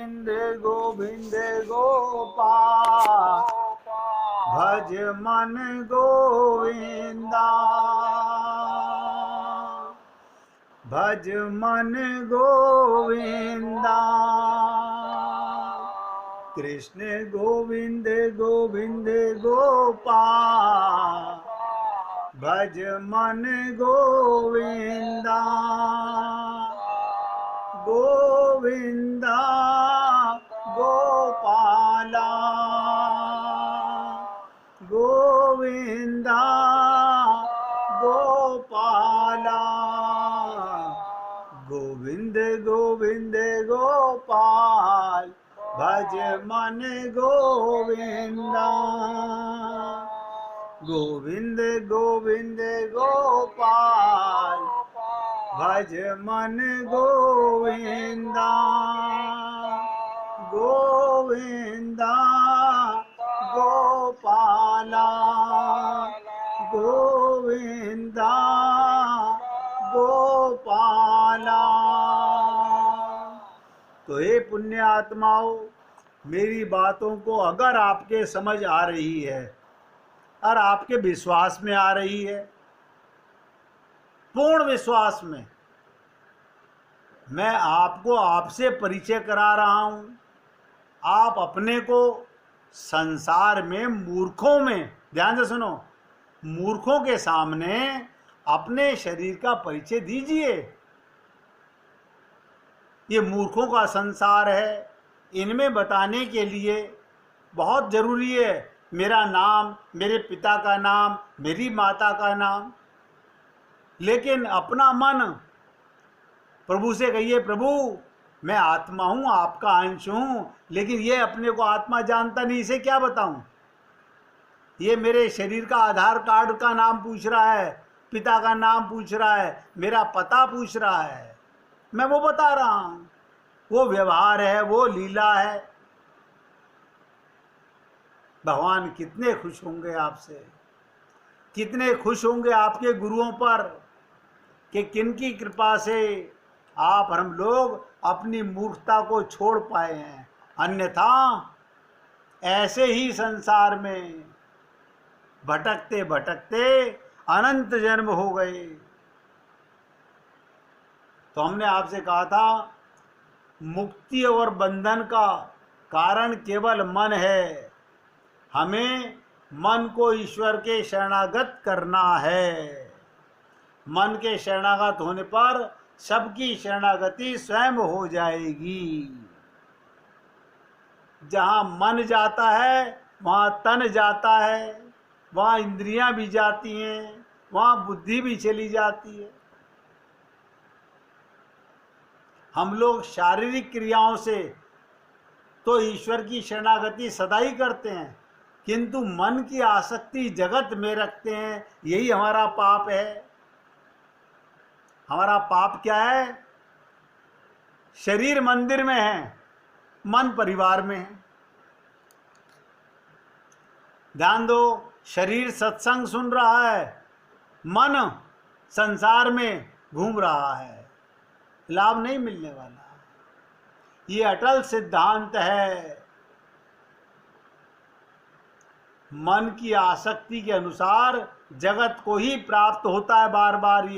गोविंद गोविंद गोपाल भज मन गोविंदा, भज मन गोविंदा। कृष्ण गोविंद गोविंद गोपाल भज मन गोविंदा, गोविंदा गोपाला, गोविंदा गोपाला। गोविंद गोविंद गोपाल भज मन गोविंदा, गोविंद गोविंद गोपाल भज मन गोविंदा, गोविंदा गोपाला, गोविंदा गोपाला। तो हे पुण्य आत्माओं, मेरी बातों को अगर आपके समझ आ रही है और आपके विश्वास में आ रही है, पूर्ण विश्वास में, मैं आपको आपसे परिचय करा रहा हूं। आप अपने को संसार में मूर्खों में, ध्यान से सुनो, मूर्खों के सामने अपने शरीर का परिचय दीजिए। ये मूर्खों का संसार है, इनमें बताने के लिए बहुत जरूरी है मेरा नाम, मेरे पिता का नाम, मेरी माता का नाम। लेकिन अपना मन, प्रभु से कहिए, प्रभु मैं आत्मा हूं, आपका अंश हूं, लेकिन ये अपने को आत्मा जानता नहीं, इसे क्या बताऊं। ये मेरे शरीर का आधार कार्ड का नाम पूछ रहा है, पिता का नाम पूछ रहा है, मेरा पता पूछ रहा है, मैं वो बता रहा हूं। वो व्यवहार है, वो लीला है। भगवान कितने खुश होंगे आपसे, कितने खुश होंगे आपके गुरुओं पर कि किनकी कृपा से आप हम लोग अपनी मूर्खता को छोड़ पाए हैं। अन्यथा ऐसे ही संसार में भटकते भटकते अनंत जन्म हो गए। तो हमने आपसे कहा था, मुक्ति और बंधन का कारण केवल मन है। हमें मन को ईश्वर के शरणागत करना है। मन के शरणागत होने पर सबकी शरणागति स्वयं हो जाएगी। जहाँ मन जाता है वहाँ तन जाता है, वहाँ इंद्रियां भी जाती हैं, वहाँ बुद्धि भी चली जाती है। हम लोग शारीरिक क्रियाओं से तो ईश्वर की शरणागति सदा ही करते हैं, किंतु मन की आसक्ति जगत में रखते हैं। यही हमारा पाप है। हमारा पाप क्या है? शरीर मंदिर में है, मन परिवार में है। ध्यान दो, शरीर सत्संग सुन रहा है, मन संसार में घूम रहा है, लाभ नहीं मिलने वाला। ये अटल सिद्धांत है। मन की आसक्ति के अनुसार जगत को ही प्राप्त होता है बार बार।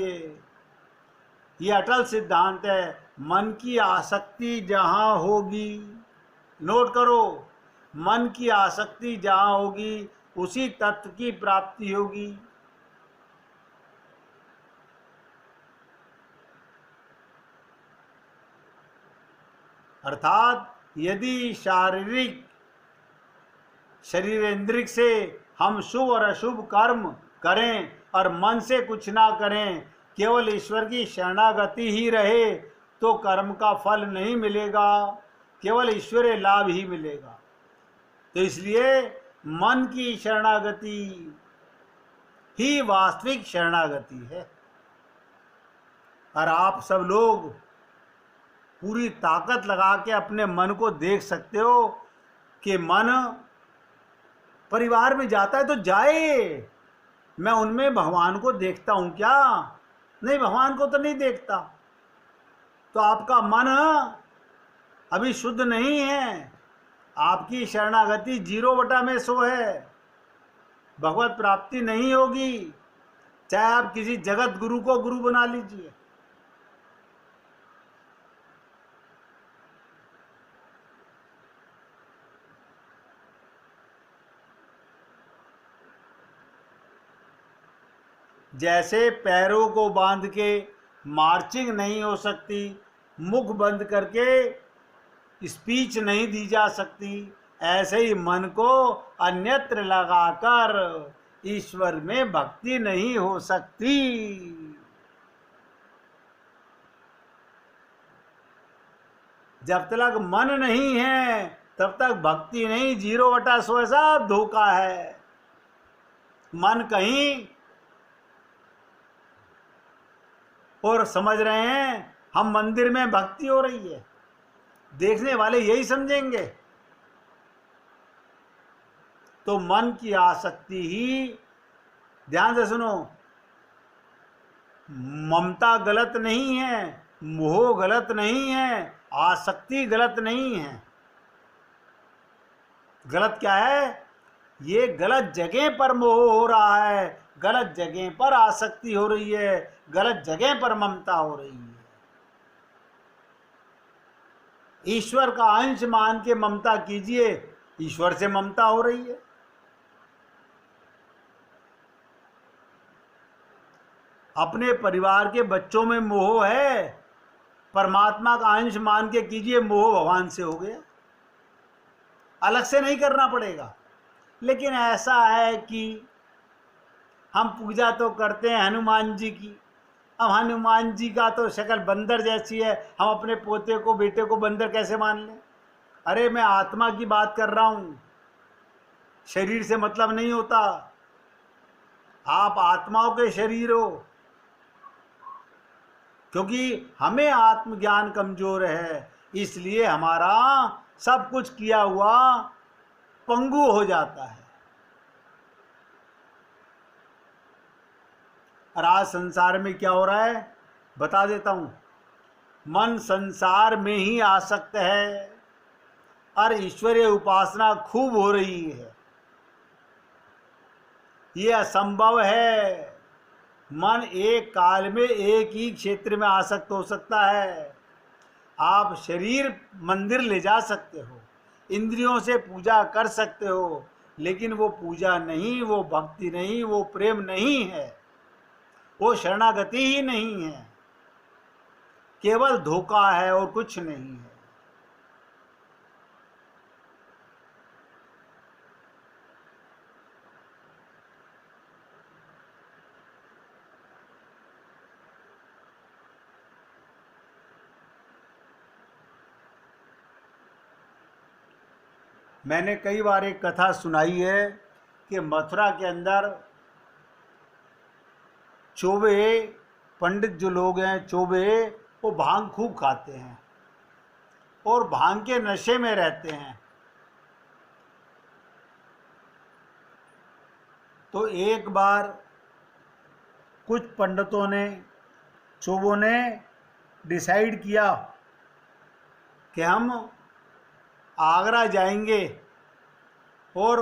ये अटल सिद्धांत है। मन की आसक्ति जहां होगी, नोट करो, मन की आसक्ति जहां होगी उसी तत्व की प्राप्ति होगी। अर्थात यदि शारीरिक शरीरेंद्रिय से हम शुभ और अशुभ कर्म करें और मन से कुछ ना करें, केवल ईश्वर की शरणागति ही रहे, तो कर्म का फल नहीं मिलेगा, केवल ईश्वरीय लाभ ही मिलेगा। तो इसलिए मन की शरणागति ही वास्तविक शरणागति है। और आप सब लोग पूरी ताकत लगा के अपने मन को देख सकते हो कि मन परिवार में जाता है तो जाए, मैं उनमें भगवान को देखता हूं क्या? नहीं, भगवान को तो नहीं देखता। तो आपका मन अभी शुद्ध नहीं है। आपकी शरणागति 0/100 है। भगवत प्राप्ति नहीं होगी, चाहे आप किसी जगत गुरु को गुरु बना लीजिए। जैसे पैरों को बांध के मार्चिंग नहीं हो सकती, मुख बंद करके स्पीच नहीं दी जा सकती, ऐसे ही मन को अन्यत्र लगाकर ईश्वर में भक्ति नहीं हो सकती। जब तक मन नहीं है तब तक भक्ति नहीं। 0/100 सब धोखा है। मन कहीं और समझ रहे हैं हम मंदिर में भक्ति हो रही है, देखने वाले यही समझेंगे। तो मन की आसक्ति ही, ध्यान से सुनो, ममता गलत नहीं है, मोह गलत नहीं है, आसक्ति गलत नहीं है। गलत क्या है? ये गलत जगह पर मोह हो रहा है, गलत जगह पर आसक्ति हो रही है, गलत जगह पर ममता हो रही है। ईश्वर का अंश मान के ममता कीजिए, ईश्वर से ममता हो रही है। अपने परिवार के बच्चों में मोह है, परमात्मा का अंश मान के कीजिए, मोह भगवान से हो गया। अलग से नहीं करना पड़ेगा। लेकिन ऐसा है कि हम पूजा तो करते हैं हनुमान जी की। अब हनुमान जी का तो शक्ल बंदर जैसी है, हम अपने पोते को, बेटे को बंदर कैसे मान लें? अरे मैं आत्मा की बात कर रहा हूँ, शरीर से मतलब नहीं होता। आप आत्माओं के शरीर हो, क्योंकि हमें आत्मज्ञान कमजोर है, इसलिए हमारा सब कुछ किया हुआ पंगु हो जाता है। और आज संसार में क्या हो रहा है बता देता हूं। मन संसार में ही आसक्त है और ईश्वरीय उपासना खूब हो रही है। ये असंभव है। मन एक काल में एक ही क्षेत्र में आसक्त हो सकता है। आप शरीर मंदिर ले जा सकते हो, इंद्रियों से पूजा कर सकते हो, लेकिन वो पूजा नहीं, वो भक्ति नहीं, वो प्रेम नहीं है, वो शरणागति ही नहीं है। केवल धोखा है और कुछ नहीं है। मैंने कई बार एक कथा सुनाई है कि मथुरा के अंदर चोबे पंडित जो लोग हैं, चोबे, वो भांग खूब खाते हैं और भांग के नशे में रहते हैं। तो एक बार कुछ पंडितों ने, चोबों ने डिसाइड किया कि हम आगरा जाएंगे और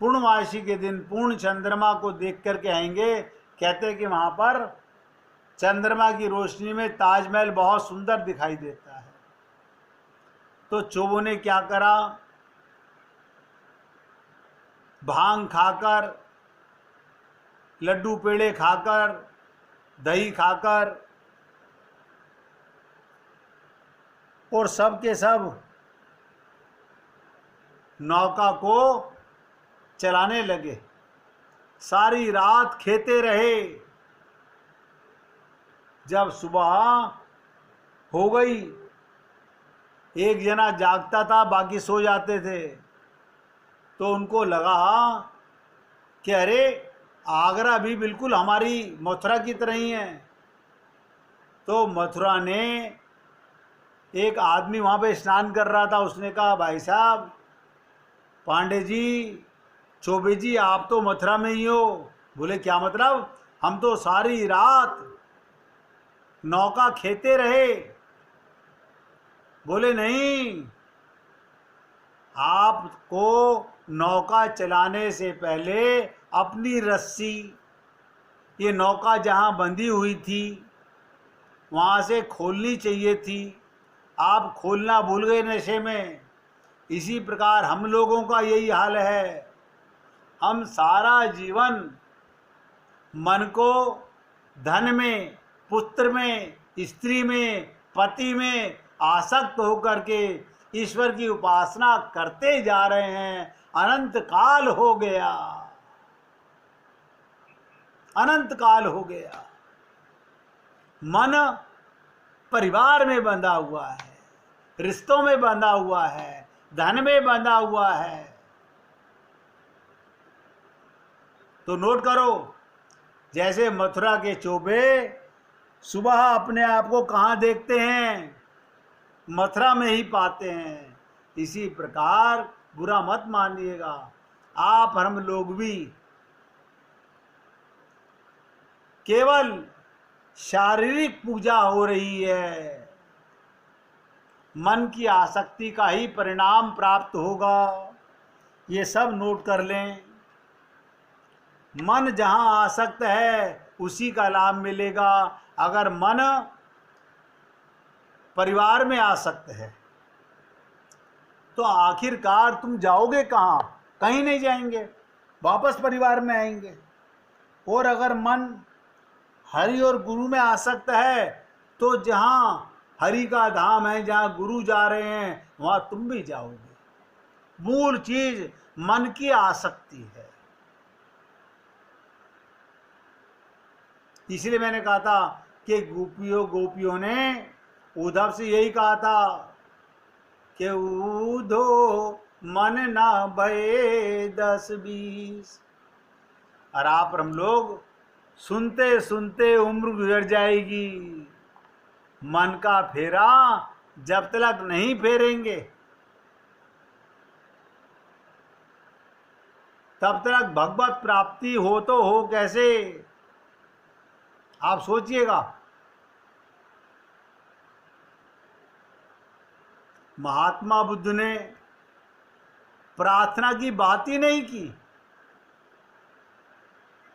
पूर्णमासी के दिन पूर्ण चंद्रमा को देख कर के आएंगे। कहते हैं कि वहाँ पर चंद्रमा की रोशनी में ताजमहल बहुत सुंदर दिखाई देता है। तो चोबों ने क्या करा, भांग खाकर, लड्डू पेड़े खाकर, दही खाकर और सब के सब नौका को चलाने लगे। सारी रात खेते रहे। जब सुबह हो गई, एक जना जागता था, बाकी सो जाते थे। तो उनको लगा कि अरे आगरा भी बिल्कुल हमारी मथुरा की तरह ही है। तो मथुरा ने, एक आदमी वहाँ पे स्नान कर रहा था, उसने कहा, भाई साहब, पांडे जी, चौबे जी, आप तो मथुरा में ही हो। बोले क्या मतलब? हम तो सारी रात नौका खेते रहे। बोले नहीं, आपको नौका चलाने से पहले अपनी रस्सी, ये नौका जहां बंधी हुई थी वहां से खोलनी चाहिए थी, आप खोलना भूल गए नशे में। इसी प्रकार हम लोगों का यही हाल है। हम सारा जीवन मन को धन में, पुत्र में, स्त्री में, पति में आसक्त होकर के ईश्वर की उपासना करते जा रहे हैं। अनंत काल हो गया, अनंत काल हो गया। मन परिवार में बंधा हुआ है, रिश्तों में बंधा हुआ है, धन में बंधा हुआ है। तो नोट करो, जैसे मथुरा के चोबे सुबह अपने आप को कहाँ देखते हैं? मथुरा में ही पाते हैं। इसी प्रकार बुरा मत मानिएगा, आप हम लोग भी केवल शारीरिक पूजा हो रही है, मन की आसक्ति का ही परिणाम प्राप्त होगा। ये सब नोट कर लें। मन जहां आसक्त है उसी का लाभ मिलेगा। अगर मन परिवार में आसक्त है तो आखिरकार तुम जाओगे कहाँ? कहीं नहीं जाएंगे, वापस परिवार में आएंगे। और अगर मन हरि और गुरु में आसक्त है तो जहाँ हरि का धाम है, जहाँ गुरु जा रहे हैं, वहाँ तुम भी जाओगे। मूल चीज मन की आसक्ति है। इसलिए मैंने कहा था कि गोपियों ने उद्धव से यही कहा था कि उधो मन ना भये 10-20। और आप हम लोग सुनते सुनते उम्र गुजर जाएगी। मन का फेरा जब तक नहीं फेरेंगे तब तक भगवत प्राप्ति हो तो हो कैसे? आप सोचिएगा। महात्मा बुद्ध ने प्रार्थना की बात ही नहीं की,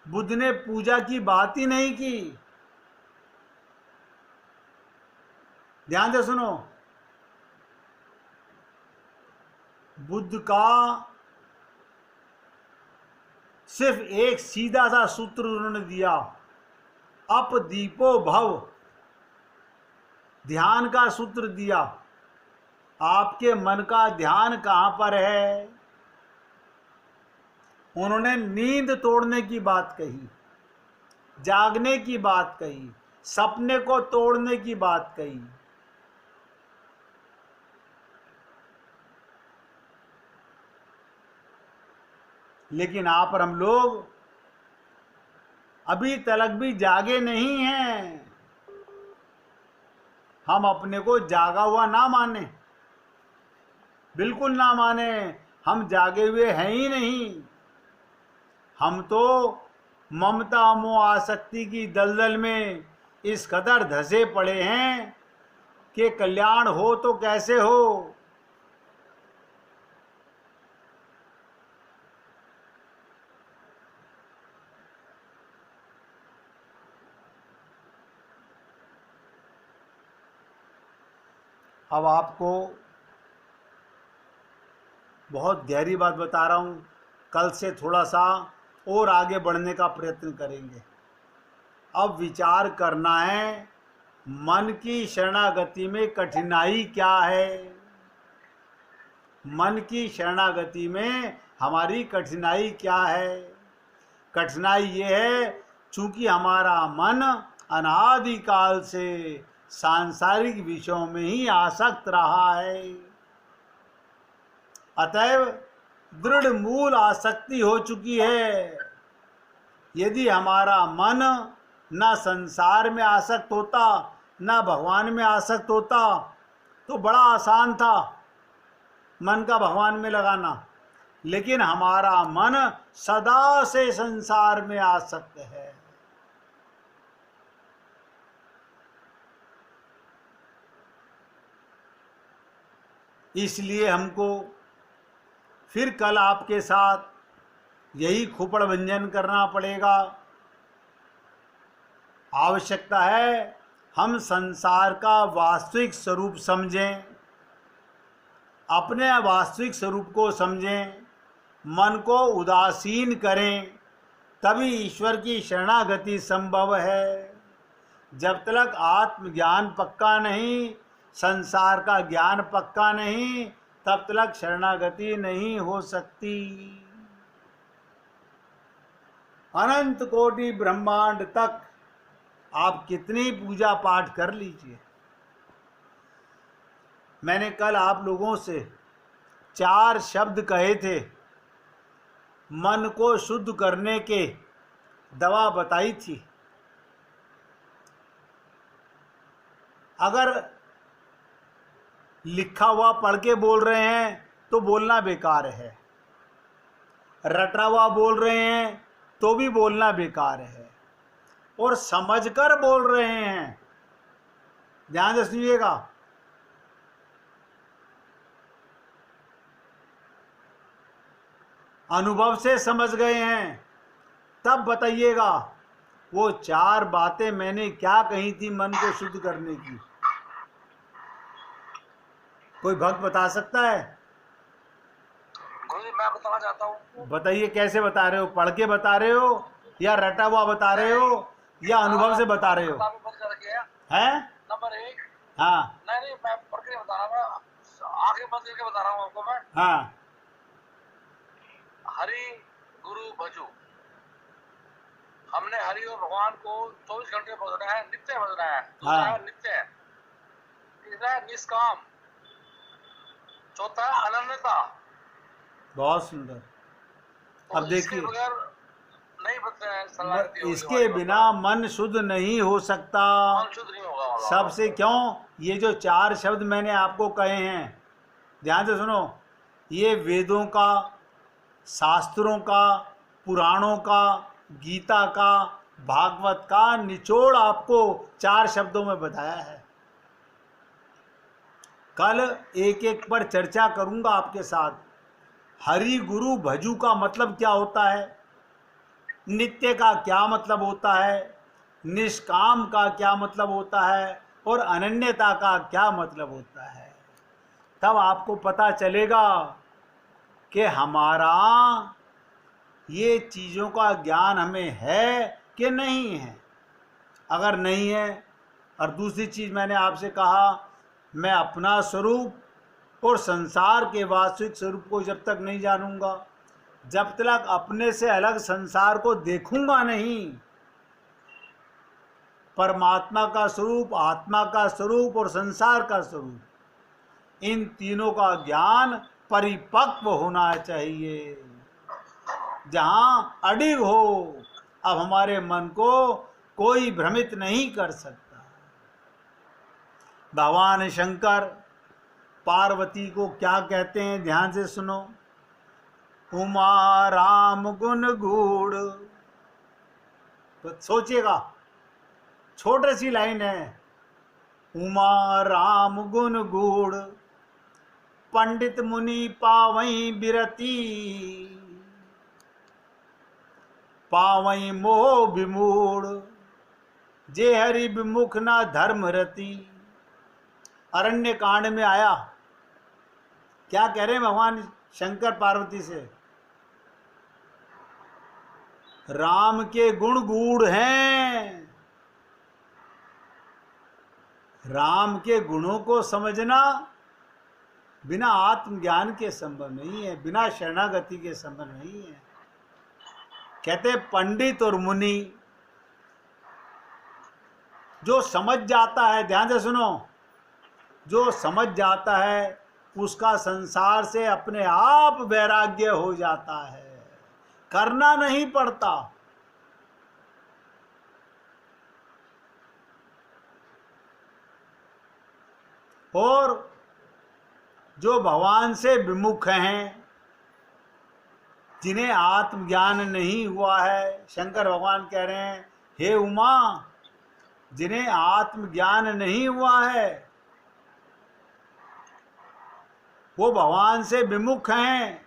बुद्ध ने पूजा की बात ही नहीं की। ध्यान से सुनो, बुद्ध का सिर्फ एक सीधा सा सूत्र उन्होंने दिया, अप दीपो भव। ध्यान का सूत्र दिया। आपके मन का ध्यान कहां पर है? उन्होंने नींद तोड़ने की बात कही, जागने की बात कही, सपने को तोड़ने की बात कही। लेकिन आप और हम लोग अभी तक भी जागे नहीं हैं। हम अपने को जागा हुआ ना माने, बिल्कुल ना माने। हम जागे हुए हैं ही नहीं। हम तो ममता मोह आसक्ति की दलदल में इस कदर धंसे पड़े हैं कि कल्याण हो तो कैसे हो। अब आपको बहुत गहरी बात बता रहा हूँ। कल से थोड़ा सा और आगे बढ़ने का प्रयत्न करेंगे। अब विचार करना है, मन की शरणागति में कठिनाई क्या है। मन की शरणागति में हमारी कठिनाई क्या है? कठिनाई ये है, चूंकि हमारा मन अनादिकाल से सांसारिक विषयों में ही आसक्त रहा है। अतएव दृढ़ मूल आसक्ति हो चुकी है। यदि हमारा मन न संसार में आसक्त होता, न भगवान में आसक्त होता, तो बड़ा आसान था मन का भगवान में लगाना। लेकिन हमारा मन सदा से संसार में आसक्त है। इसलिए हमको फिर कल आपके साथ यही खोपड़ भंजन करना पड़ेगा। आवश्यकता है हम संसार का वास्तविक स्वरूप समझें, अपने वास्तविक स्वरूप को समझें, मन को उदासीन करें, तभी ईश्वर की शरणागति संभव है। जब तक आत्मज्ञान पक्का नहीं, संसार का ज्ञान पक्का नहीं, तब तक शरणागति नहीं हो सकती। अनंत कोटि ब्रह्मांड तक आप कितनी पूजा पाठ कर लीजिए। मैंने कल आप लोगों से 4 शब्द कहे थे, मन को शुद्ध करने के दवा बताई थी। अगर लिखा हुआ पढ़ के बोल रहे हैं तो बोलना बेकार है, रटा हुआ बोल रहे हैं तो भी बोलना बेकार है, और समझकर बोल रहे हैं, ध्यान से सुनिएगा। अनुभव से समझ गए हैं तब बताइएगा वो 4 बातें मैंने क्या कही थी मन को शुद्ध करने की। कोई भक्त बता सकता है? गुरुजी मैं बताना चाहता हूँ। बताइए, कैसे बता रहे हो? पढ़ के बता रहे हो या रटा हुआ बता रहे हो या अनुभव से बता रहे हो? हैं? नंबर 1। हाँ नहीं मैं पढ़ के बता रहा हूँ, आगे बंद करके बता रहा हूँ आपको मैं। हाँ। हरि गुरु भजो। हमने हरि और भगवान को 24 घंटे भजना है, नित्य भजना है। दूसरा है नित्य, तीसरा है निष्काम, चौथा है अनन्यता। बहुत सुंदर। तो अब देखिए, नहीं बदले, इसके बिना मन शुद्ध नहीं हो सकता। मन शुद्ध नहीं होगा सबसे। क्यों? ये जो 4 शब्द मैंने आपको कहे हैं, ध्यान से सुनो, ये वेदों का, शास्त्रों का, पुराणों का, गीता का, भागवत का निचोड़ आपको 4 शब्दों में बताया है। कल एक एक पर चर्चा करूंगा आपके साथ। हरि गुरु भजू का मतलब क्या होता है, नित्य का क्या मतलब होता है, निष्काम का क्या मतलब होता है, और अनन्यता का क्या मतलब होता है। तब आपको पता चलेगा कि हमारा ये चीज़ों का ज्ञान हमें है कि नहीं है। अगर नहीं है, और दूसरी चीज़ मैंने आपसे कहा, मैं अपना स्वरूप और संसार के वास्तविक स्वरूप को जब तक नहीं जानूंगा, जब तक अपने से अलग संसार को देखूंगा नहीं, परमात्मा का स्वरूप, आत्मा का स्वरूप और संसार का स्वरूप, इन तीनों का ज्ञान परिपक्व होना चाहिए, जहां अडिग हो। अब हमारे मन को कोई भ्रमित नहीं कर सकता। भगवान शंकर पार्वती को क्या कहते हैं, ध्यान से सुनो। उमा राम गुण गूढ़। तो सोचिएगा, छोटी सी लाइन है, उमा राम गुण गूढ़, पंडित मुनि पावई बिरती, पावई मोह विमूढ़, जे हरि विमुख ना धर्म रति। अरण्य कांड में आया, क्या कह रहे हैं भगवान शंकर पार्वती से? राम के गुण गूढ़ हैं। राम के गुणों को समझना बिना आत्मज्ञान के संभव नहीं है, बिना शरणागति के संभव नहीं है। कहते पंडित और मुनि, जो समझ जाता है, ध्यान से सुनो, जो समझ जाता है उसका संसार से अपने आप वैराग्य हो जाता है, करना नहीं पड़ता। और जो भगवान से विमुख हैं, जिन्हें आत्मज्ञान नहीं हुआ है, शंकर भगवान कह रहे हैं, हे उमा, जिन्हें आत्मज्ञान नहीं हुआ है, वो भगवान से विमुख हैं,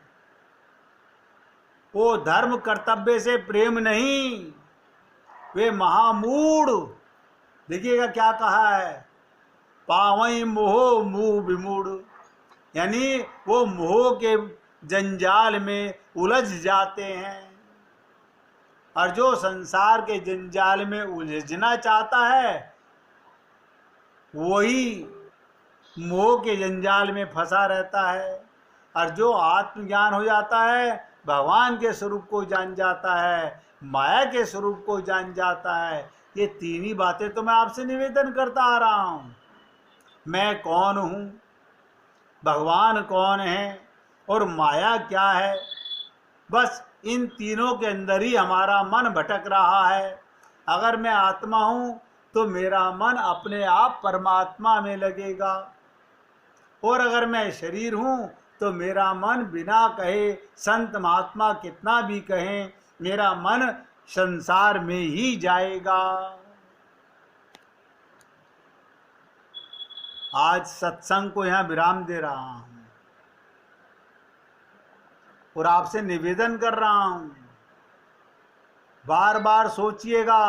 वो धर्म कर्तव्य से प्रेम नहीं, वे महामूढ़। देखिएगा क्या कहा है, पावई मोह मुँह विमूढ़, यानी वो मोह के जंजाल में उलझ जाते हैं। और जो संसार के जंजाल में उलझना चाहता है वही मोह के जंजाल में फंसा रहता है। और जो आत्मज्ञान हो जाता है, भगवान के स्वरूप को जान जाता है, माया के स्वरूप को जान जाता है। ये तीन ही बातें तो मैं आपसे निवेदन करता आ रहा हूँ। मैं कौन हूँ, भगवान कौन है और माया क्या है, बस इन तीनों के अंदर ही हमारा मन भटक रहा है। अगर मैं आत्मा हूँ तो मेरा मन अपने आप परमात्मा में लगेगा, और अगर मैं शरीर हूँ तो मेरा मन बिना कहे संत महात्मा कितना भी कहें, मेरा मन संसार में ही जाएगा। आज सत्संग को यहाँ विराम दे रहा हूँ और आपसे निवेदन कर रहा हूँ, बार बार सोचिएगा,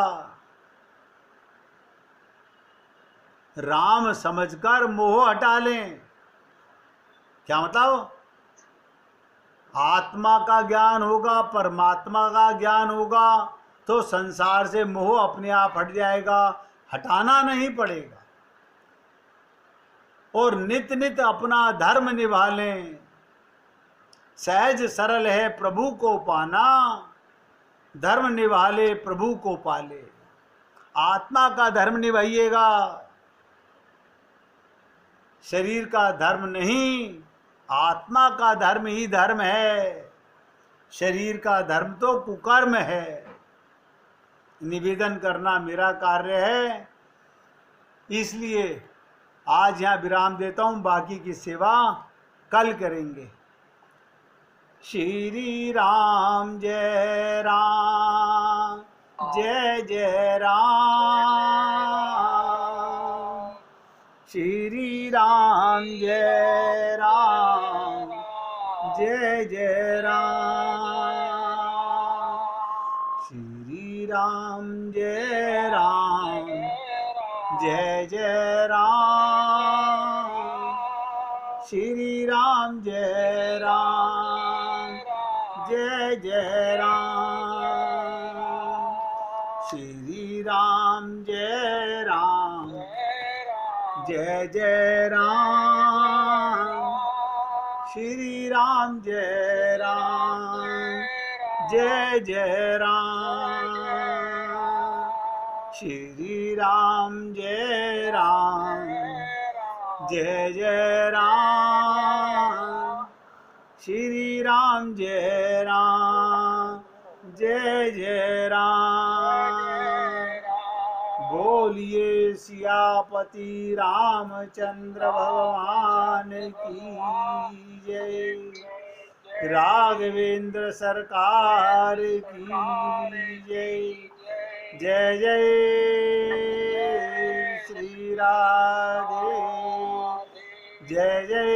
राम समझकर मोह हटा लें। क्या मतलब, आत्मा का ज्ञान होगा, परमात्मा का ज्ञान होगा तो संसार से मोह अपने आप हट जाएगा, हटाना नहीं पड़ेगा। और नित नित अपना धर्म निभा लें, सहज सरल है प्रभु को पाना, धर्म निभा ले प्रभु को पाले। आत्मा का धर्म निभाइएगा, शरीर का धर्म नहीं, आत्मा का धर्म ही धर्म है, शरीर का धर्म तो कुकर्म है। निवेदन करना मेरा कार्य है, इसलिए आज यहाँ विराम देता हूँ, बाकी की सेवा कल करेंगे। श्री राम जय राम, जय जय राम। श्री राम जय राम, जय जय राम। श्री राम जय राम, जय जय राम। श्री राम जय राम, जय जय राम। श्री राम जय राम, जय जय राम। श्री राम जय राम, जय जय राम। श्री राम जय राम, जय जय राम। श्री राम जय राम, जय जय राम। बोलिए सियापति रामचंद्र भगवान की जय, राघवेंद्र सरकार की जय। जय जय श्री राधे, जय जय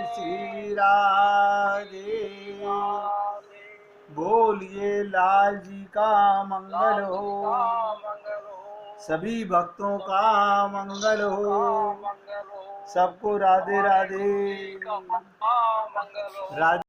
श्री राधे। बोलिए लाल जी का मंगल हो, सभी भक्तों का मंगल हो। सबको राधे राधे, राधे।